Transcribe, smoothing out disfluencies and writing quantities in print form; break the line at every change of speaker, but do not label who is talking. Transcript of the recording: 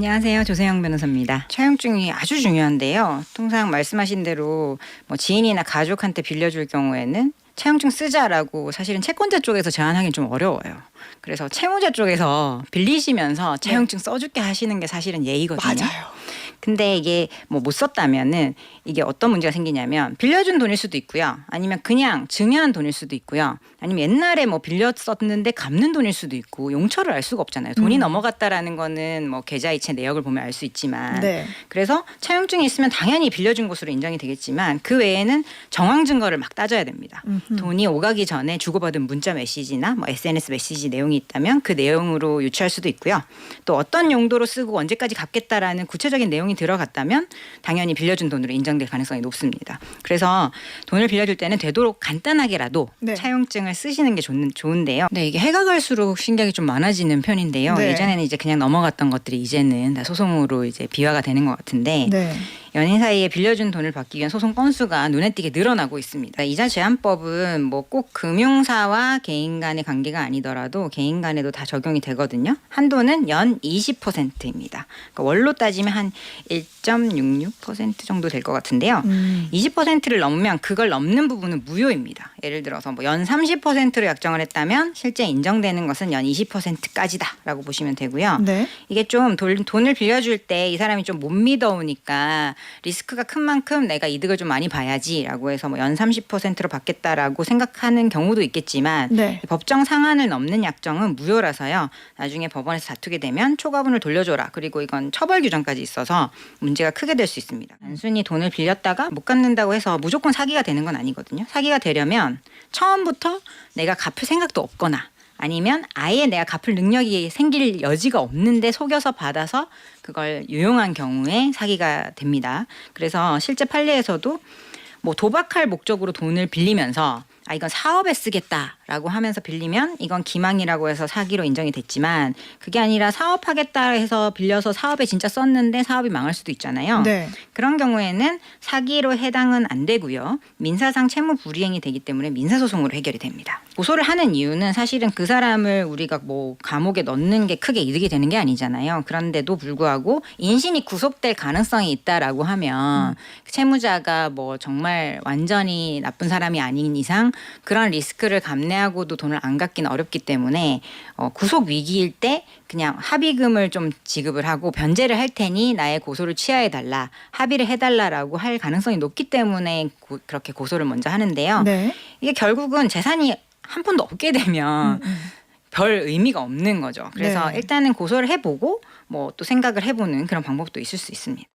안녕하세요. 조세영 변호사입니다. 차용증이 아주 중요한데요. 통상 말씀하신 대로 뭐 지인이나 가족한테 빌려줄 경우에는 차용증 쓰자라고 사실은 채권자 쪽에서 제안하기는 좀 어려워요. 그래서 채무자 쪽에서 빌리시면서 차용증 써줄게 하시는 게 사실은 예의거든요.
맞아요.
근데 이게 뭐 못 썼다면은 이게 어떤 문제가 생기냐면 빌려준 돈일 수도 있고요. 아니면 그냥 증여한 돈일 수도 있고요. 아니면 옛날에 뭐 빌렸었는데 갚는 돈일 수도 있고 용처를 알 수가 없잖아요. 돈이 넘어갔다라는 거는 뭐 계좌이체 내역을 보면 알 수 있지만
네.
그래서 차용증이 있으면 당연히 빌려준 것으로 인정이 되겠지만 그 외에는 정황 증거를 막 따져야 됩니다. 돈이 오가기 전에 주고받은 문자 메시지나 뭐 SNS 메시지 내용이 있다면 그 내용으로 유추할 수도 있고요. 또 어떤 용도로 쓰고 언제까지 갚겠다라는 구체적인 내용이 들어갔다면 당연히 빌려준 돈으로 인정될 가능성이 높습니다. 그래서 돈을 빌려줄 때는 되도록 간단하게라도
네.
차용증을 쓰시는 게 좋은데요. 네, 이게 해가 갈수록 신경이 좀 많아지는 편인데요.
네.
예전에는 이제 그냥 넘어갔던 것들이 이제는 다 소송으로 이제 비화가 되는 것 같은데
네.
연인 사이에 빌려준 돈을 받기 위한 소송 건수가 눈에 띄게 늘어나고 있습니다. 이자 제한법은 뭐 꼭 금융사와 개인 간의 관계가 아니더라도 개인 간에도 다 적용이 되거든요. 한도는 연 20%입니다. 그러니까 월로 따지면 한 1.66% 정도 될 것 같은데요. 20%를 넘으면 그걸 넘는 부분은 무효입니다. 예를 들어서 뭐 연 30%로 약정을 했다면 실제 인정되는 것은 연 20%까지다라고 보시면 되고요.
네.
이게 좀 돈을 빌려줄 때 이 사람이 좀 못 믿어오니까 리스크가 큰 만큼 내가 이득을 좀 많이 봐야지라고 해서 뭐 연 30%로 받겠다라고 생각하는 경우도 있겠지만
네.
법정 상한을 넘는 약정은 무효라서요. 나중에 법원에서 다투게 되면 초과분을 돌려줘라. 그리고 이건 처벌 규정까지 있어서 문제가 크게 될 수 있습니다. 단순히 돈을 빌렸다가 못 갚는다고 해서 무조건 사기가 되는 건 아니거든요. 사기가 되려면 처음부터 내가 갚을 생각도 없거나 아니면 아예 내가 갚을 능력이 생길 여지가 없는데 속여서 받아서 그걸 유용한 경우에 사기가 됩니다. 그래서 실제 판례에서도 뭐 도박할 목적으로 돈을 빌리면서 아 이건 사업에 쓰겠다라고 하면서 빌리면 이건 기망이라고 해서 사기로 인정이 됐지만 그게 아니라 사업하겠다 해서 빌려서 사업에 진짜 썼는데 사업이 망할 수도 있잖아요.
네.
그런 경우에는 사기로 해당은 안 되고요. 민사상 채무 불이행이 되기 때문에 민사소송으로 해결이 됩니다. 고소를 하는 이유는 사실은 그 사람을 우리가 뭐 감옥에 넣는 게 크게 이득이 되는 게 아니잖아요. 그런데도 불구하고 인신이 구속될 가능성이 있다라고 하면 채무자가 뭐 정말 완전히 나쁜 사람이 아닌 이상 그런 리스크를 감내하고도 돈을 안 갚기는 어렵기 때문에 구속 위기일 때 그냥 합의금을 좀 지급을 하고 변제를 할 테니 나의 고소를 취하해달라 합의를 해달라라고 할 가능성이 높기 때문에 그렇게 고소를 먼저 하는데요.
네.
이게 결국은 재산이 한 푼도 없게 되면 별 의미가 없는 거죠. 그래서
네.
일단은 고소를 해보고 뭐 또 생각을 해보는 그런 방법도 있을 수 있습니다.